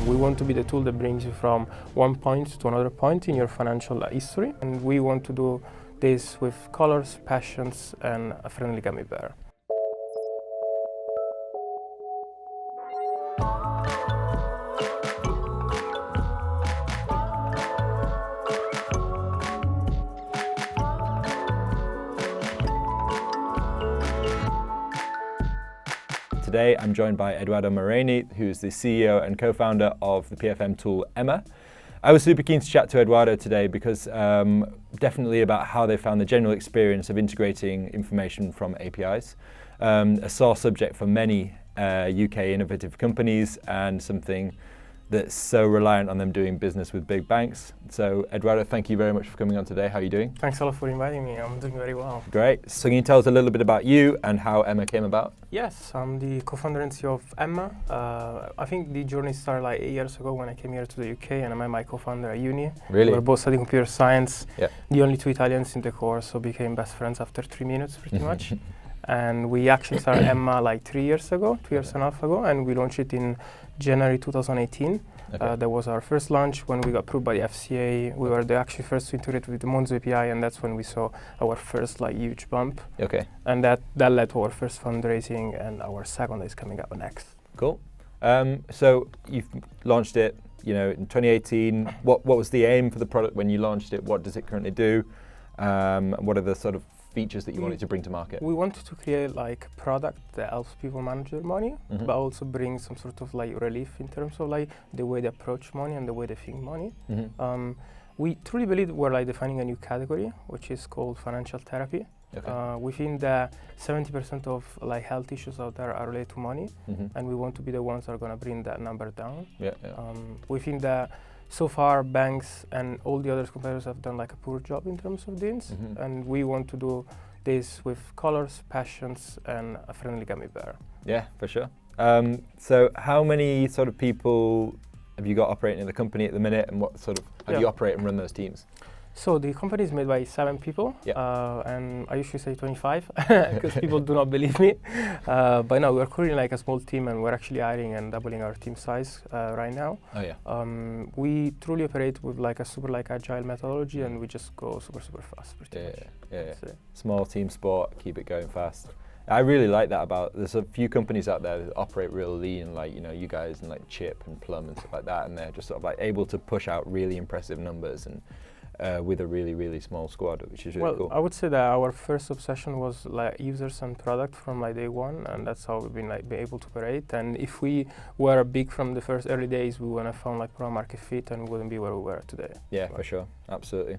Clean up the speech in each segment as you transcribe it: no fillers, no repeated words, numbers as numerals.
We want to be the tool that brings you from one point to another point in your financial history. And we want to do this with colors, passions, and a friendly gummy bear. Today, I'm joined by Edoardo Moreni, who's the CEO and co-founder of the PFM tool Emma. I was super keen to chat to Edoardo today because definitely about how they found the general experience of integrating information from APIs, a sore subject for many UK innovative companies and something that's so reliant on them doing business with big banks. So Edoardo, thank you very much for coming on today. How are you doing? Thanks a lot for inviting me. I'm doing very well. Great. So can you tell us a little bit about you and how Emma came about? Yes, I'm the co-founder and CEO of Emma. I think the journey started like 8 years ago when I came here to the UK and I met my co-founder at uni. Really? We were both studying computer science. Yeah. The only two Italians in the course, so became best friends after 3 minutes pretty much. And we actually started Emma like 3 years ago, 2 years and a half ago, and we launched it in January 2018. Okay. That was our first launch when we got approved by the FCA. We were the actually first to integrate with the Monzo API, and that's when we saw our first like huge bump. Okay. And that led to our first fundraising, and our second is coming up next. Cool. So you've launched it, in 2018. What was the aim for the product when you launched it? What does it currently do? What are the sort of features that you wanted to bring to market? We wanted to create like a product that helps people manage their money, but also bring some sort of like relief in terms of like the way they approach money and the way they think money. We truly believe we're like defining a new category, which is called financial therapy. Okay. We think that 70% of like health issues out there are related to money, and we want to be the ones that are going to bring that number down. Yeah. We think that so far banks and all the other competitors have done like a poor job in terms of this, and we want to do this with colors, passions, and a friendly gummy bear. Yeah, for sure. So how many sort of people have you got operating in the company at the minute, and what sort of how do you operate and run those teams? So the company is made by 7 people, and I usually say 25 because people do not believe me. But no, we're currently like a small team, and we're actually hiring and doubling our team size right now. Oh yeah. We truly operate with like a super like agile methodology, and we just go super fast. Yeah. Small team sport, keep it going fast. I really like that there's a few companies out there that operate real lean, like you guys and like Chip and Plum and stuff like that, and they're just sort of like able to push out really impressive numbers and with a really small squad, which is really cool. I would say that our first obsession was like users and product from like day one, and that's how we've been like be able to operate. And if we were big from the first early days, we wouldn't have found like product market fit and wouldn't be where we were today. Yeah, for sure, absolutely.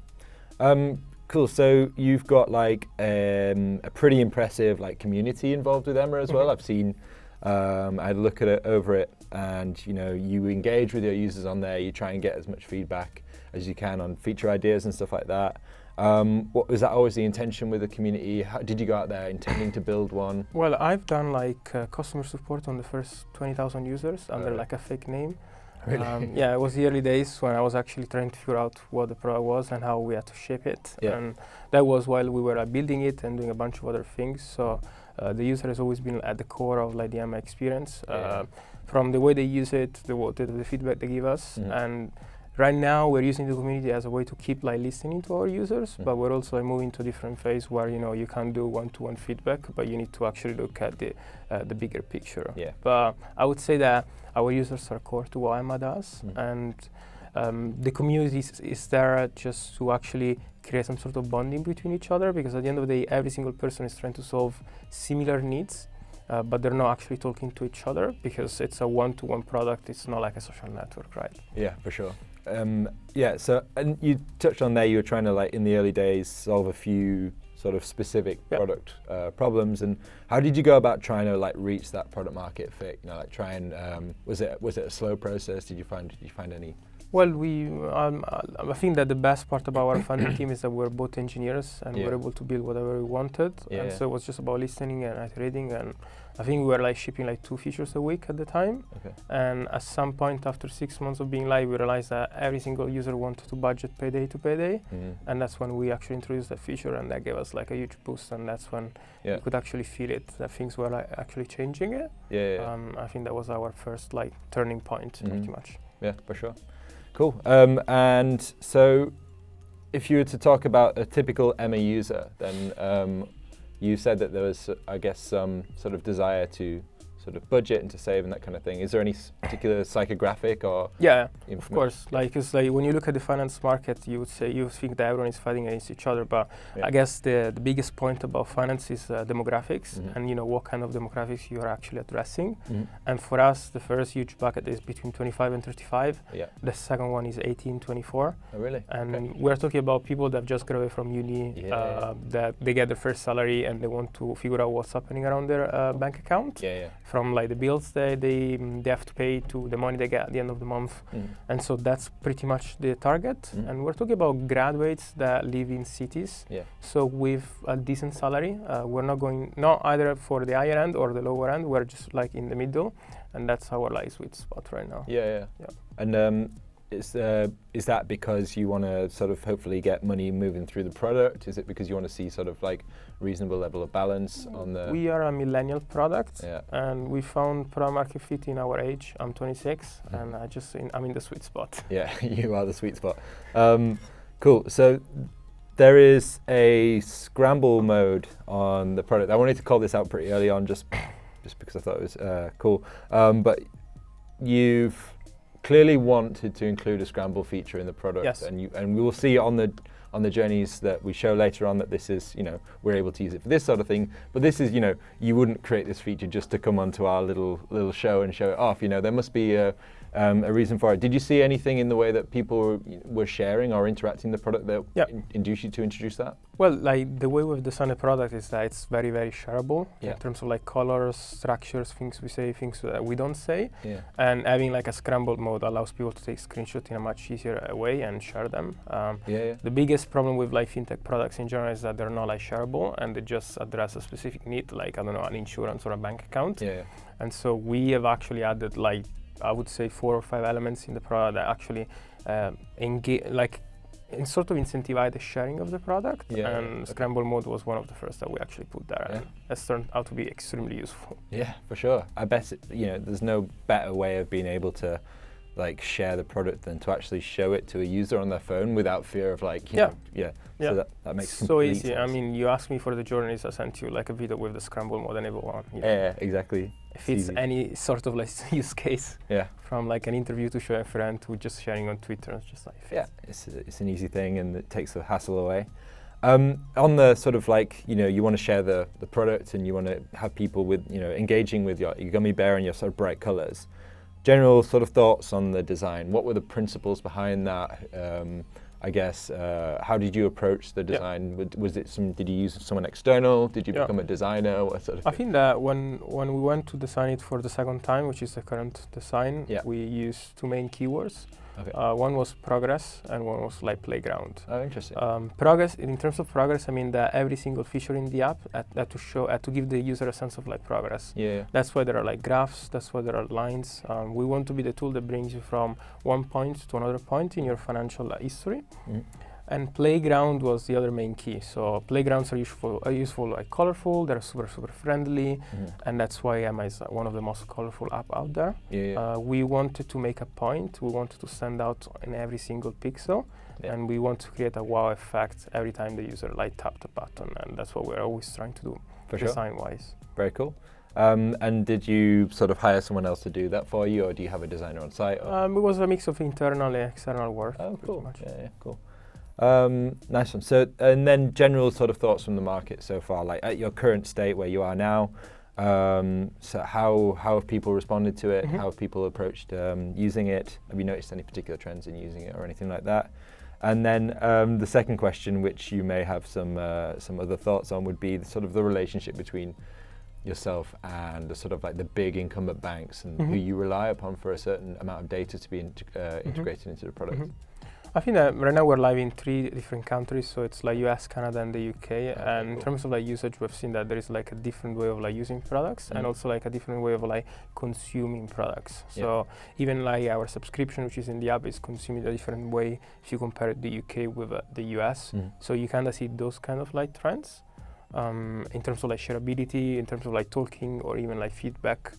Cool. So you've got like a pretty impressive like community involved with Emma as well. I've seen. I had a look at it over it, and you engage with your users on there. You try and get as much feedback as you can on feature ideas and stuff like that. What was that always the intention with the community? How did you go out there intending to build one? Well, I've done like customer support on the first 20,000 users under like a fake name. Really? Yeah, it was the early days when I was actually trying to figure out what the product was and how we had to shape it. Yeah. And that was while we were building it and doing a bunch of other things. So the user has always been at the core of like the Emma experience, from the way they use it, the feedback they give us, and right now we're using the community as a way to keep like listening to our users, but we're also moving to a different phase where you can't do one-to-one feedback, but you need to actually look at the bigger picture. Yeah. But I would say that our users are core to what Emma does, and the community is there just to actually create some sort of bonding between each other, because at the end of the day, every single person is trying to solve similar needs, but they're not actually talking to each other because it's a one-to-one product. It's not like a social network, right? Yeah, for sure. So and you touched on there, you were trying to like in the early days solve a few sort of specific product problems, and how did you go about trying to like reach that product market fit? Like try and was it a slow process? Did you find any? Well, I think that the best part about our founding team is that we're both engineers and we're able to build whatever we wanted. And so it was just about listening and iterating. And I think we were like shipping like 2 features a week at the time. Okay. And at some point after 6 months of being live, we realized that every single user wanted to budget payday to payday. And that's when we actually introduced that feature, and that gave us like a huge boost. And that's when we could actually feel it, that things were like actually changing it. I think that was our first like turning point pretty much. Yeah, for sure. Cool. And so if you were to talk about a typical Emma user, then you said that there was, I guess, some sort of desire to sort of budget and to save and that kind of thing. Is there any particular psychographic or? Yeah, of course. Like, it's like when you look at the finance market, you think that everyone is fighting against each other. But I guess the biggest point about finance is demographics, and what kind of demographics you are actually addressing. And for us, the first huge bucket is between 25 and 35. Yeah. The second one is 18, 24. Oh, really? And we're talking about people that just graduated from uni, that they get their first salary and they want to figure out what's happening around their bank account. From like the bills that they have to pay to the money they get at the end of the month. And so that's pretty much the target. And we're talking about graduates that live in cities. So with a decent salary, we're not either for the higher end or the lower end, we're just like in the middle. And that's our like sweet spot right now. Yeah. And is that because you want to sort of hopefully get money moving through the product? Is it because you want to see sort of like reasonable level of balance on the? We are a millennial product, and we found product market fit in our age. I'm 26, and I'm in the sweet spot. Yeah, you are the sweet spot. Cool. So there is a scramble mode on the product. I wanted to call this out pretty early on, just because I thought it was cool. But you've clearly wanted to include a scramble feature in the product, and we will see on the journeys that we show later on that this is, we're able to use it for this sort of thing. But this is, you wouldn't create this feature just to come onto our little show and show it off. There must be a reason for it. Did you see anything in the way that people were sharing or interacting the product that induced you to introduce that? Well, like the way we've designed the product is that it's very, very shareable in terms of like colors, structures, things we say, things that we don't say. And having like a scrambled mode allows people to take screenshots in a much easier way and share them. The biggest problem with like fintech products in general is that they're not like shareable and they just address a specific need, like, I don't know, an insurance or a bank account. And so we have actually added like, I would say 4 or 5 elements in the product that actually sort of incentivize the sharing of the product, and scramble mode was one of the first that we actually put there, and it's turned out to be extremely useful. Yeah, for sure. I bet there's no better way of being able to like share the product than to actually show it to a user on their phone without fear of like, So that makes so easy. sense. I mean, you asked me for the journeys, I sent you like a video with the scramble mode enabled one. Yeah, exactly. If it's any sort of like use case, from like an interview to show a friend to just sharing on Twitter, it's just like it's an easy thing and it takes the hassle away. On the sort of like, you want to share the product and you want to have people with, engaging with your gummy bear and your sort of bright colors. General sort of thoughts on the design. What were the principles behind that? I guess, how did you approach the design? Was it did you use someone external? Did you become a designer? What sort of I think that when we went to design it for the second time, which is the current design, we used 2 main keywords. One was progress and one was like playground. Oh, interesting. Progress, in terms of progress, I mean that every single feature in the app had to give the user a sense of like progress. That's why there are like graphs, that's why there are lines. We want to be the tool that brings you from one point to another point in your financial history. And playground was the other main key. So playgrounds are useful, like colorful. They're super, super friendly, and that's why Emma is one of the most colorful app out there. We wanted to make a point. We wanted to stand out in every single pixel, and we want to create a wow effect every time the user like tap the button, and that's what we're always trying to do, design-wise. Very cool. And did you sort of hire someone else to do that for you, or do you have a designer on site? It was a mix of internal and external work. Oh, cool. Cool. Nice one. So, and then general sort of thoughts from the market so far, like at your current state where you are now. So how have people responded to it? How have people approached using it? Have you noticed any particular trends in using it or anything like that? And then the second question, which you may have some other thoughts on, would be the relationship between yourself and the sort of like the big incumbent banks and who you rely upon for a certain amount of data to be integrated into the product. I think that right now we're live in 3 different countries, so it's like US, Canada, and the UK. And in terms of like usage, we've seen that there is like a different way of like using products and also like a different way of like consuming products. So even like our subscription, which is in the app, is consumed a different way if you compare the UK with the US. So you kind of see those kind of like trends. in terms of like shareability, in terms of like talking or even like feedback.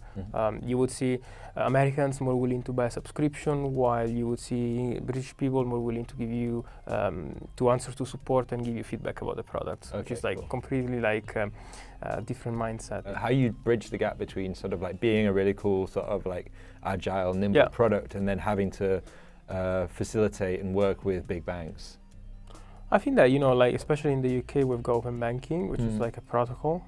You would see Americans more willing to buy a subscription, while you would see British people more willing to give you to answer to support and give you feedback about the product, which is like completely like different mindset. How you bridge the gap between sort of like being a really cool sort of like agile, nimble product, and then having to facilitate and work with big banks? I think that, you know, like especially in the UK, we've got open banking, which is like a protocol,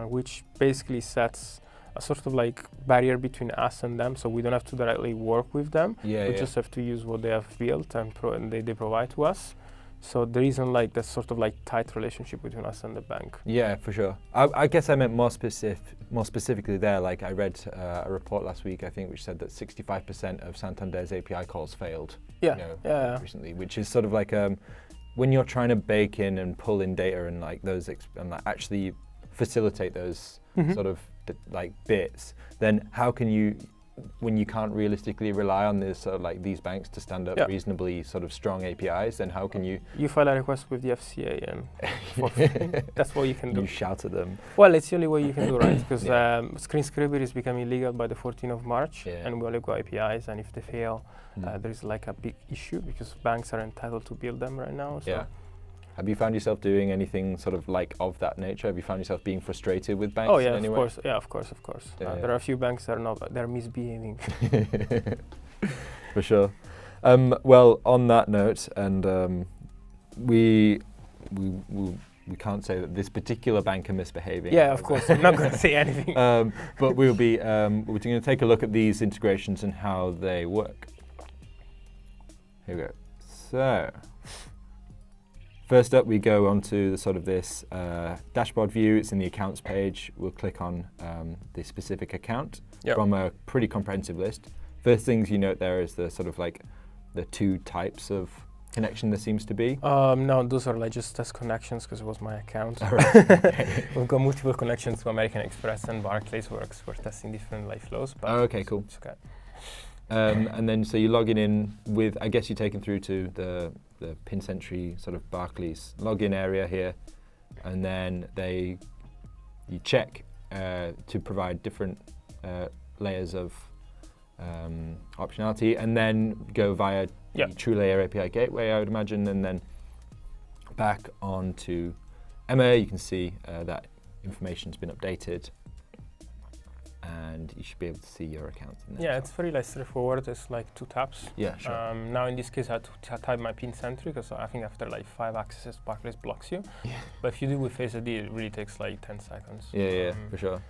which basically sets a sort of like barrier between us and them, so we don't have to directly work with them. We just have to use what they have built and they provide to us. So there isn't like that sort of like tight relationship between us and the bank. Yeah, for sure. I guess I meant more specifically there. Like I read a report last week, I think, which said that 65% of Santander's API calls failed. Recently, which is sort of like when you're trying to bake in and pull in data and like those and like actually facilitate those sort of like bits, then how can you, when you can't realistically rely on this sort of like these banks to stand up reasonably sort of strong APIs, then how can you? You file a request with the FCA and that's what you can do. You shout at them. Well, it's the only way you can do, right? Because screen scraper is becoming illegal by the 14th of March, and we only got APIs, and if they fail, there's like a big issue because banks are entitled to build them right now. So. Have you found yourself doing anything sort of like of that nature? Have you found yourself being frustrated with banks? Oh yeah, in any of way? course. Yeah, of course. There are a few banks that are not. They're misbehaving. For sure. Well, on that note, and we can't say that this particular bank are misbehaving. Yeah, of course. I'm not going to say anything. But we're going to take a look at these integrations and how they work. Here we go. So. First up, we go onto the sort of this dashboard view. It's in the accounts page. We'll click on the specific account from a pretty comprehensive list. First things you note there is the sort of like the two types of connection there seems to be. No, those are like just test connections because it was my account. We've got multiple connections to American Express and Barclays works. We're testing different life flows. But okay, cool. It's okay. And then so you're logging in with, I guess you're taken through to the PinCentry sort of Barclays login area here, and then you check to provide different layers of optionality, and then go via the TrueLayer API gateway, I would imagine, and then back onto Emma. You can see that information's been updated, and you should be able to see your account in there. Yeah, it's very like straightforward. It's like 2 taps. Yeah, sure. Now in this case, I had to type my PinCentry because I think after like 5 accesses, Barclays blocks you. Yeah. But if you do with Face ID, it really takes like 10 seconds. Yeah, for sure.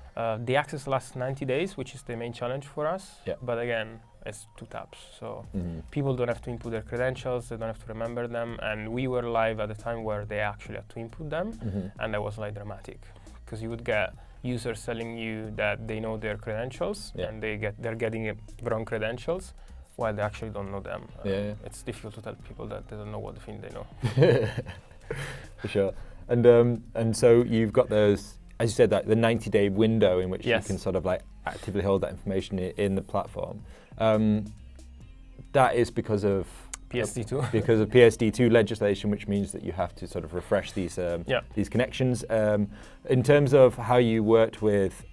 The access lasts 90 days, which is the main challenge for us. Yeah. But again, it's 2 taps. So people don't have to input their credentials. They don't have to remember them. And we were live at the time where they actually had to input them. And that was like dramatic because you would get users telling you that they know their credentials and they're getting wrong credentials while they actually don't know them. It's difficult to tell people that they don't know what the thing they know. For sure. And so you've got those, as you said, that the 90-day window in which you can sort of like actively hold that information in the platform. That is because of PSD2. Because of PSD2 legislation, which means that you have to sort of refresh these these connections. In terms of how you worked with,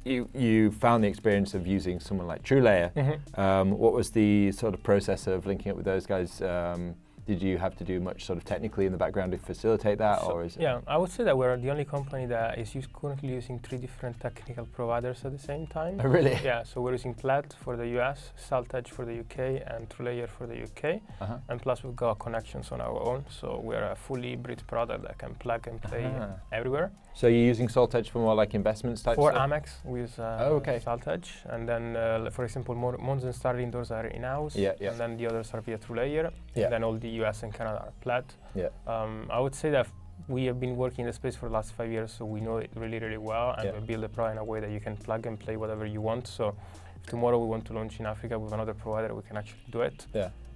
you found the experience of using someone like TrueLayer. What was the sort of process of linking up with those guys? Did you have to do much sort of technically in the background to facilitate that, or is it? Yeah, I would say that we're the only company that is currently using 3 different technical providers at the same time. Oh, really? Yeah, so we're using Plaid for the US, SaltEdge for the UK, and TrueLayer for the UK. And plus we've got connections on our own, so we're a fully hybrid product that can plug and play everywhere. So you're using SaltEdge for more like investments type For stuff? Amex, we use SaltEdge, and then for example, Mons and Starling, those are in-house, and then the others are via TrueLayer, and then all the US and Canada are Plaid. I would say that we have been working in the space for the last 5 years, so we know it really, really well, and we build a product in a way that you can plug and play whatever you want. So if tomorrow we want to launch in Africa with another provider, we can actually do it.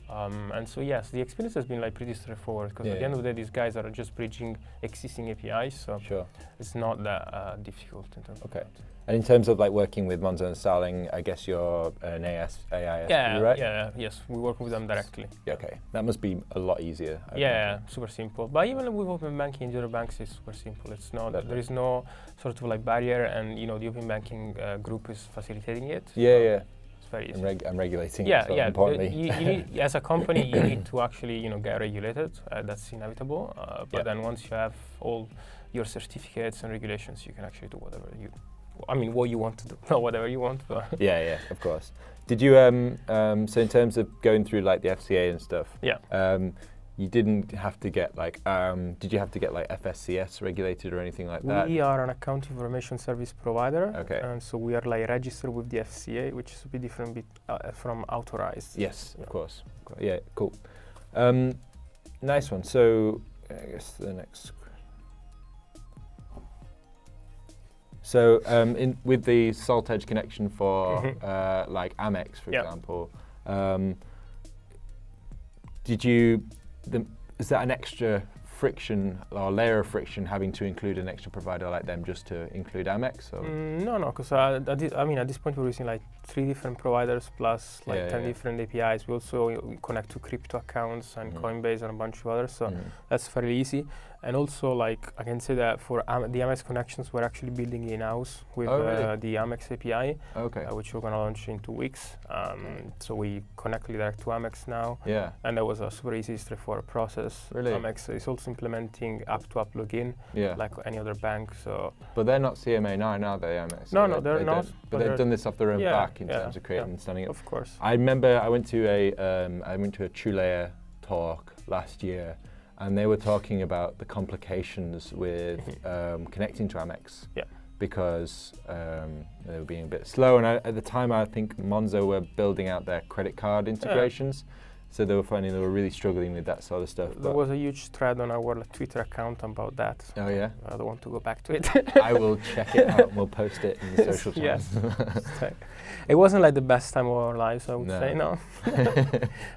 And so yes, the experience has been like pretty straightforward because at the end of the day, these guys are just bridging existing APIs, so it's not that difficult in terms of that. And in terms of like working with Monzo and Starling, I guess you're an AIS, right? Yes, we work with them directly. Yeah, okay, that must be a lot easier. Super simple. But even with open banking in the other banks, it's super simple. It's not there is no sort of like barrier, and the open banking group is facilitating it. Yeah. It's very easy. And regulating it, so importantly. You need, as a company, you need to actually get regulated. That's inevitable. But then once you have all your certificates and regulations, you can actually do whatever what you want to do, not whatever you want. But yeah, of course. Did you so in terms of going through like the FCA and stuff? You didn't have to get like did you have to get like FSCS regulated or anything like that? We are an account information service provider. Okay. And so we are like registered with the FCA, which is a bit different from authorized. Yes, of course. Yeah, cool. Nice one. So I guess the next. So with the Salt Edge connection for like Amex, for example, is that an extra friction or layer of friction having to include an extra provider like them just to include Amex? Or? No, because at this point we're using like 3 different providers plus like 10 different APIs. We also connect to crypto accounts and Coinbase and a bunch of others, so that's fairly easy. And also, like, I can say that for the Amex connections, we're actually building in-house with the Amex API, which we're going to launch in 2 weeks. So we connect direct to Amex now. Yeah. And that was a super easy, straightforward process. Really? Amex is also implementing app-to-app login, like any other bank. So. But they're not CMA9, are they, Amex? No, they're not. But they've done this off their own back in terms of creating and standing up. Of course. I remember I went to a TrueLayer talk last year, and they were talking about the complications with connecting to Amex because they were being a bit slow. And at the time, I think Monzo were building out their credit card integrations. So they were finding they were really struggling with that sort of stuff. There was a huge thread on our Twitter account about that. Oh yeah? I don't want to go back to it. I will check it out and we'll post it in the social channels. Yes. It wasn't like the best time of our lives, I would say, no.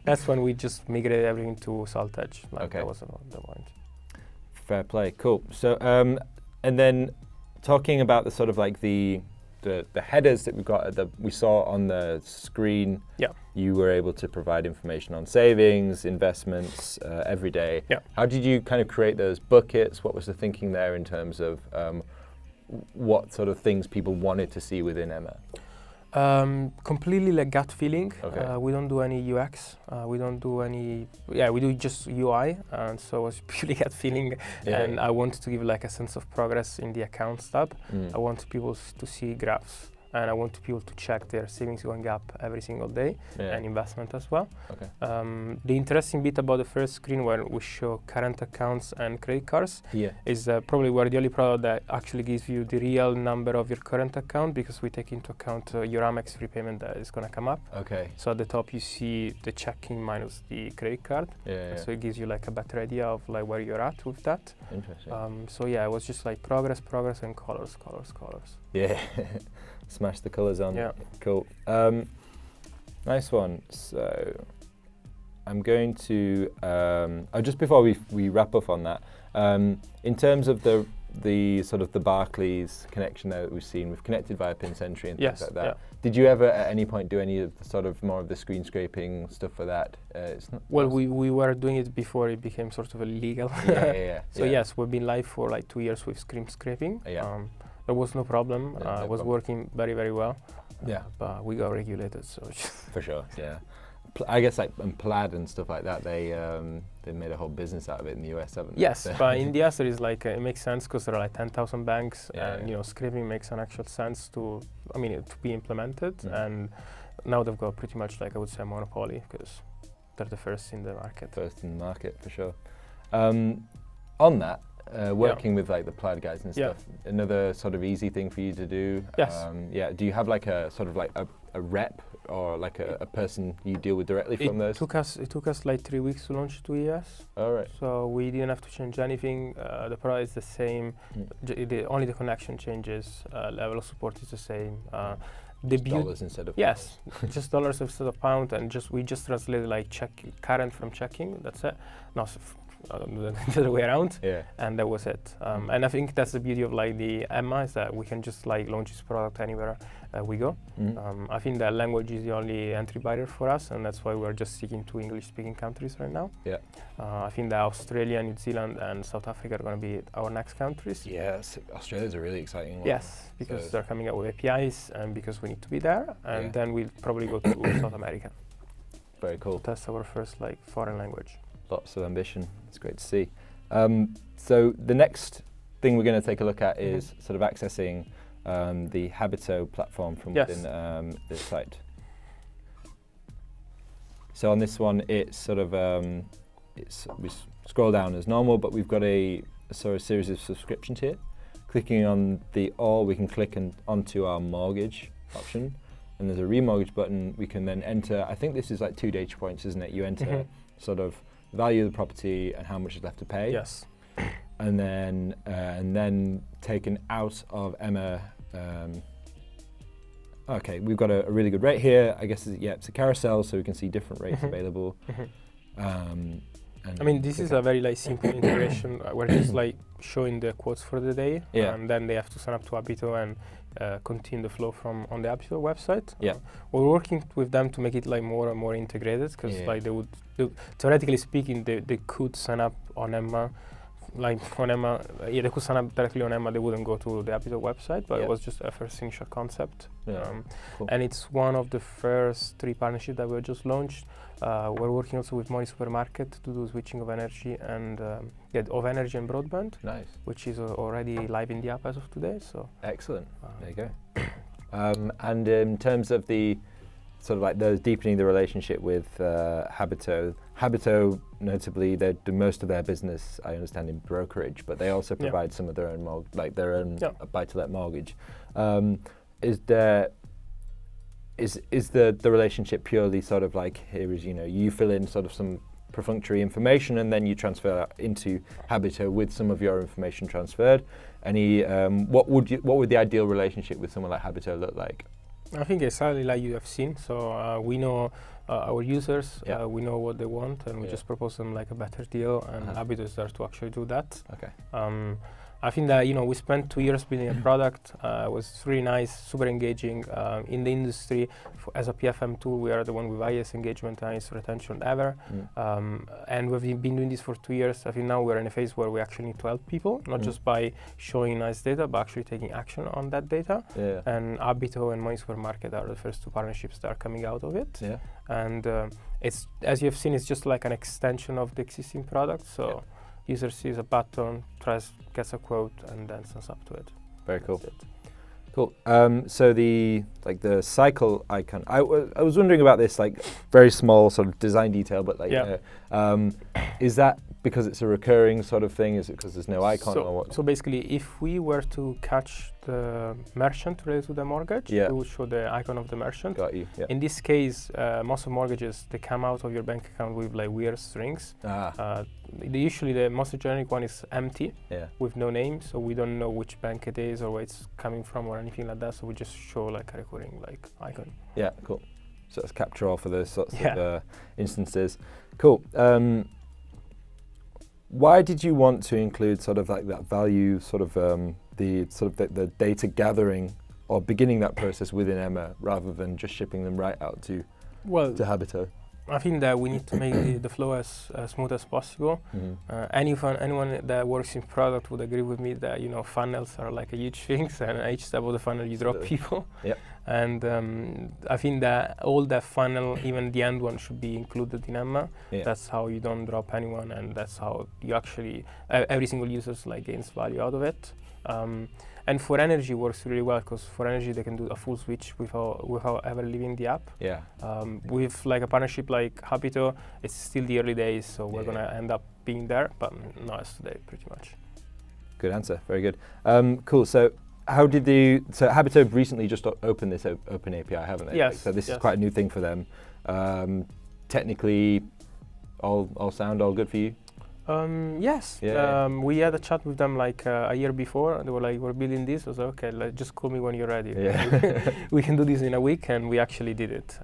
That's when we just migrated everything to Salt Edge. That was the point. Fair play, cool. So, and then talking about the sort of like the headers that we saw on the screen, you were able to provide information on savings, investments every day. How did you kind of create those buckets? What was the thinking there in terms of what sort of things people wanted to see within Emma? Completely like gut feeling. We don't do any UX. We don't do any. We do just UI, and so it was purely gut feeling. And I wanted to give like a sense of progress in the accounts tab. I want people to see graphs, and I want people to check their savings going up every single day and investment as well. The interesting bit about the first screen where we show current accounts and credit cards is probably we're the only product that actually gives you the real number of your current account, because we take into account your Amex repayment that is going to come up. So at the top you see the checking minus the credit card. So it gives you like a better idea of like where you're at with that. Interesting. So it was just like progress and colors. Yeah. Smash the colours on. Cool. Nice one. So I'm going to just before we wrap up on that, in terms of the sort of the Barclays connection there that we've seen, we've connected via PinCentry and things like that. Did you ever at any point do any of the sort of more of the screen scraping stuff for that? We were doing it before it became sort of illegal. So yes, we've been live for like 2 years with screen scraping. There was no problem. It was working very, very well. But we got regulated, so. For sure, yeah. I guess like and Plaid and stuff like that, they made a whole business out of it in the US, haven't they? Yes, but in the US there is like it makes sense because there are like 10,000 banks, and scraping makes an actual sense to be implemented. And now they've got pretty much like I would say a monopoly because they're the first in the market. First in the market for sure. On that. Working with like the Plaid guys and stuff, another sort of easy thing for you to do. Do you have like a sort of like a rep or like a person you deal with directly from those? It took us like 3 weeks to launch 2 years. All right. So we didn't have to change anything. The product is the same. Only the connection changes. Level of support is the same. Dollars instead of pounds. Just dollars instead of pound, and we just translated like current from checking. That's it. No, the other way around. Yeah. And that was it. And I think that's the beauty of like the Emma, is that we can just like launch this product anywhere we go. I think that language is the only entry barrier for us, and that's why we're just sticking to English-speaking countries right now. Yeah. I think that Australia, New Zealand, and South Africa are going to be our next countries. Yes, Australia's a really exciting one. Yes, because they're coming out with APIs, and because we need to be there, and then we'll probably go to South America. Very cool. That's our first like foreign language. Lots of ambition. It's great to see. So the next thing we're going to take a look at is sort of accessing the Habito platform from within the site. So on this one, it's sort of we scroll down as normal, but we've got a series of subscriptions here. Clicking on the all, we can click onto our mortgage option, and there's a remortgage button. We can then enter. I think this is like 2 data points, isn't it? You enter sort of value of the property and how much is left to pay. Yes. And then taken out of Emma. Okay, we've got a really good rate here. I guess it's a carousel, so we can see different rates available. I mean, this is a very like simple integration. We're just like showing the quotes for the day, and then they have to sign up to Habito and continue the flow from on the Habito website. We're working with them to make it like more and more integrated, because like they theoretically speaking, they could sign up on Emma. Like on Emma, they could sign up directly on Emma. They wouldn't go to the Habito website, but it was just a first initial concept. Cool. And it's one of the first 3 partnerships that we just launched. We're working also with Money Supermarket to do switching of energy and broadband. Nice. Which is already live in the app as of today. So excellent. There you go. And in terms of the sort of like those deepening the relationship with Habito notably, they do most of their business, I understand, in brokerage, but they also provide some of their own buy-to-let mortgage. Is the relationship purely sort of like, here is, you fill in sort of some perfunctory information and then you transfer that into Habito with some of your information transferred? What would the ideal relationship with someone like Habito look like? I think exactly like you have seen. So we know our users, we know what they want, and we just propose them like a better deal, and Habito is there to actually do that. Okay. I think that we spent 2 years building a product. It was really nice, super engaging. In the industry, as a PFM tool, we are the one with highest engagement and highest retention ever. And we've been doing this for 2 years. I think now we're in a phase where we actually need to help people, not just by showing nice data, but actually taking action on that data. And Habito and Money Supermarket are the first 2 partnerships that are coming out of it. And it's, as you have seen, it's just like an extension of the existing product. So. User sees a button, gets a quote, and then signs up to it. Very cool. Cool. So the cycle icon. I was wondering about this like very small sort of design detail, but is that because it's a recurring sort of thing? Is it because there's no icon or what? So basically, if we were to catch the merchant related to the mortgage, we would show the icon of the merchant. Got you. In this case, most of mortgages, they come out of your bank account with like weird strings. Usually the most generic one is empty with no name, so we don't know which bank it is or where it's coming from or anything like that. So we just show like a recurring like icon. Yeah, cool. So that's capture all for those sorts of instances. Cool. Why did you want to include sort of like that value, the data gathering or beginning that process within Emma rather than just shipping them right out to Habito? I think that we need to make the flow as smooth as possible. Anyone that works in product would agree with me that funnels are like a huge thing, and at each step of the funnel you drop people. And I think that all that funnel, even the end one, should be included in Emma. That's how you don't drop anyone, and that's how you actually every single user gains value out of it. And for energy works really well, because for energy they can do a full switch without ever leaving the app. With like a partnership like Habito, it's still the early days, so we're gonna end up being there, but not as today, pretty much. Good answer. Very good. Cool. So Habito recently just opened this open API, haven't they? Yes. So this is quite a new thing for them. Technically, all sound all good for you? Yes. We had a chat with them like a year before. They were like, "We're building this." I was like, "Okay, just call me when you're ready. We can do this in a week," and we actually did it.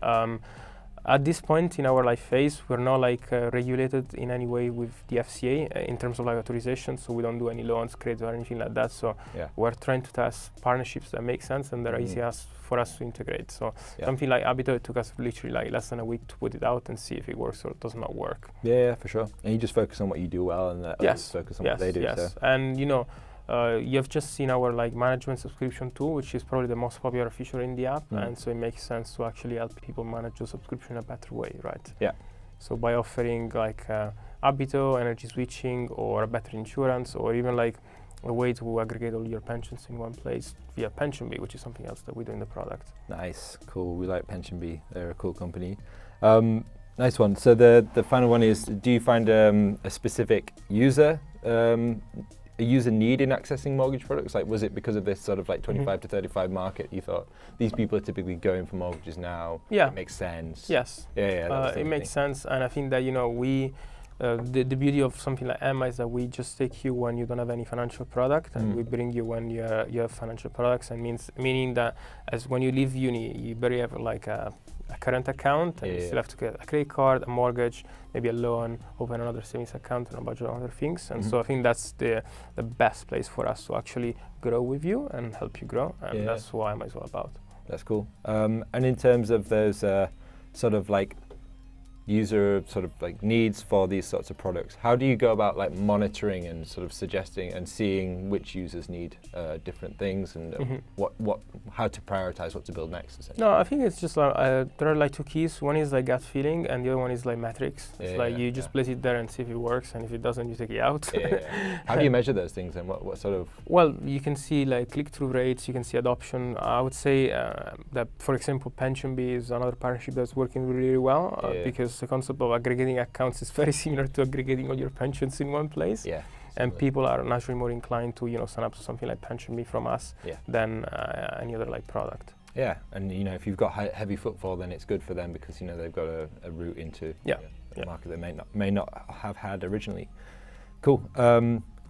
At this point in our life phase, we're not like regulated in any way with the FCA in terms of like authorization, so we don't do any loans, credit or anything like that. So we're trying to test partnerships that make sense and that are easy for us to integrate. So something like Abito, it took us literally like less than a week to put it out and see if it works or does not work. Yeah, for sure. And you just focus on what you do well and others focus on what they do. Yes, so. and you have just seen our like management subscription tool, which is probably the most popular feature in the app, and so it makes sense to actually help people manage the subscription in a better way, right? Yeah. So by offering like Abito, energy switching, or a better insurance, or even like a way to aggregate all your pensions in one place via PensionBee, which is something else that we do in the product. Nice, cool. We like PensionBee. They're a cool company. Nice one. So the final one is: do you find a specific user? A user need in accessing mortgage products? Like, was it because of this sort of like 25 to 35 market? You thought these people are typically going for mortgages now. Yeah, it makes sense. Yes. Yeah. It makes sense, and I think that we, the beauty of something like Emma is that we just take you when you don't have any financial product, and we bring you when you have financial products, and meaning that as when you leave uni, you barely have like a current account, and you still have to get a credit card, a mortgage, maybe a loan, open another savings account, and a bunch of other things. And so I think that's the best place for us to actually grow with you and help you grow, and that's what I'm as well about. That's cool. And in terms of those sort of like user sort of like needs for these sorts of products, how do you go about like monitoring and sort of suggesting and seeing which users need different things and how to prioritize what to build next? No, I think it's just there are like two keys. One is like gut feeling, and the other one is like metrics. It's like you just place it there and see if it works, and if it doesn't, you take it out. How do you measure those things, and what sort of? Well, you can see like click-through rates, you can see adoption. I would say that, for example, PensionBee is another partnership that's working really well because the concept of aggregating accounts is very similar to aggregating all your pensions in one place. Yeah. And people are naturally more inclined to sign up to something like PensionBee from us than any other like product. Yeah, and if you've got heavy footfall, then it's good for them because they've got a route into a market they may not have had originally. Cool.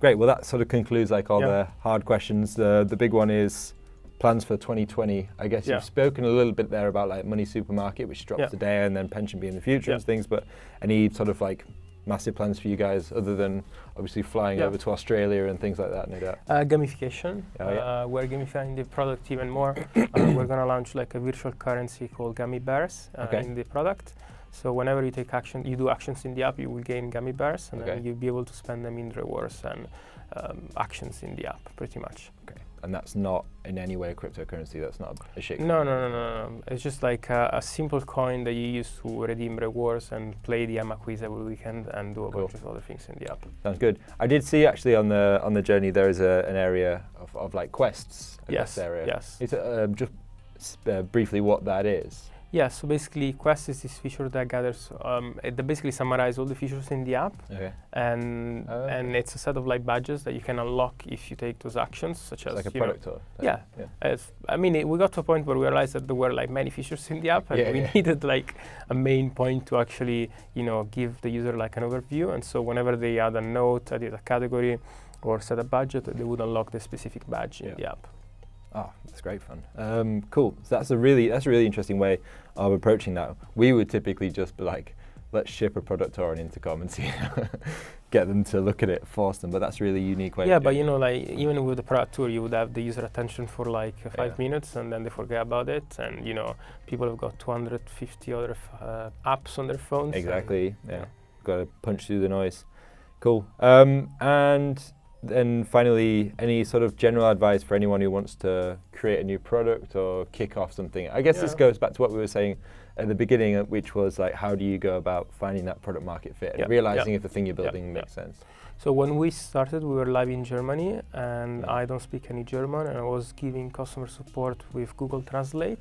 Great. Well, that sort of concludes like all the hard questions. The big one is plans for 2020. I guess you've spoken a little bit there about like Money Supermarket, which drops today, and then PensionBee in the future and things. But any sort of like massive plans for you guys other than obviously flying over to Australia and things like that, no doubt? Gamification. We're gamifying the product even more. We're going to launch like a virtual currency called Gummy Bears in the product. So whenever you take action, you do actions in the app, you will gain Gummy Bears, and then you'll be able to spend them in rewards and actions in the app, pretty much. Okay. And that's not in any way a cryptocurrency, that's not a shit. No. It's just like a simple coin that you use to redeem rewards and play the Emma quiz every weekend and do a bunch of other things in the app. Sounds good. I did see actually on the journey there is an area of like quests. Yes. It's just briefly what that is. Yeah, so basically Quest is this feature that gathers, it basically summarizes all the features in the app, and it's a set of like badges that you can unlock if you take those actions, such as like a product tour. We got to a point where we realized that there were like many features in the app, and we needed like a main point to actually give the user like an overview, and so whenever they add a note, edit a category, or set a budget, they would unlock the specific badge in the app. Oh, that's great fun. Cool. So that's a really interesting way of approaching that. We would typically just be like, let's ship a product tour on Intercom and see, get them to look at it, force them. But that's a really unique way. Yeah, but like even with the product tour, you would have the user attention for like 5 minutes, and then they forget about it. And people have got 250 other apps on their phones. Exactly. Yeah. Got to punch through the noise. Cool. And then finally, any sort of general advice for anyone who wants to create a new product or kick off something? I guess this goes back to what we were saying at the beginning, which was like, how do you go about finding that product market fit and realizing if the thing you're building makes sense? So when we started, we were live in Germany, and I don't speak any German, and I was giving customer support with Google Translate.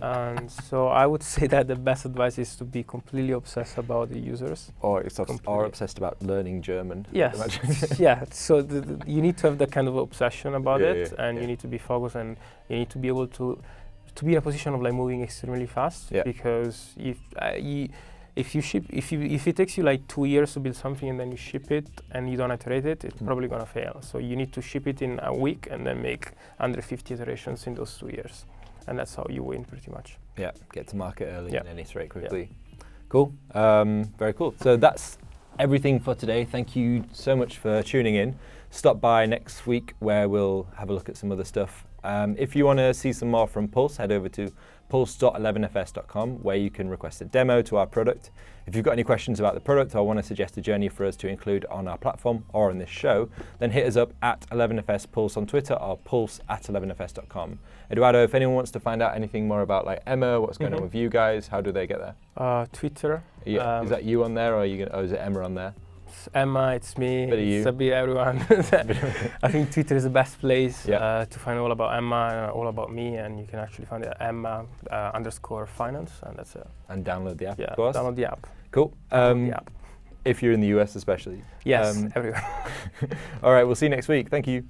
And so I would say that the best advice is to be completely obsessed about the users. Or obsessed about learning German. Yes. So you need to have that kind of obsession about it, and you need to be focused, and you need to be able to be in a position of like moving extremely fast. Because if it takes you like 2 years to build something and then you ship it and you don't iterate it, it's probably gonna fail. So you need to ship it in a week and then make 150 iterations in those 2 years. and that's how you win pretty much. Yeah, get to market early and then iterate quickly. Yeah. Cool, very cool. So that's everything for today. Thank you so much for tuning in. Stop by next week where we'll have a look at some other stuff. If you want to see some more from Pulse, head over to pulse.11fs.com where you can request a demo to our product. If you've got any questions about the product or want to suggest a journey for us to include on our platform or on this show, then hit us up at 11fs Pulse on Twitter or pulse@11fs.com. Edoardo, if anyone wants to find out anything more about like Emma, what's going on with you guys, how do they get there? Twitter. Is that you on there, or is it Emma on there? It's Emma, it's me, it's a bit everyone. I think Twitter is the best place to find all about Emma and all about me, and you can actually find it at Emma_finance, and that's it. And download the app, yeah, of course. download the app. Cool. Download the app. If you're in the US especially. Yes, everywhere. All right, we'll see you next week. Thank you.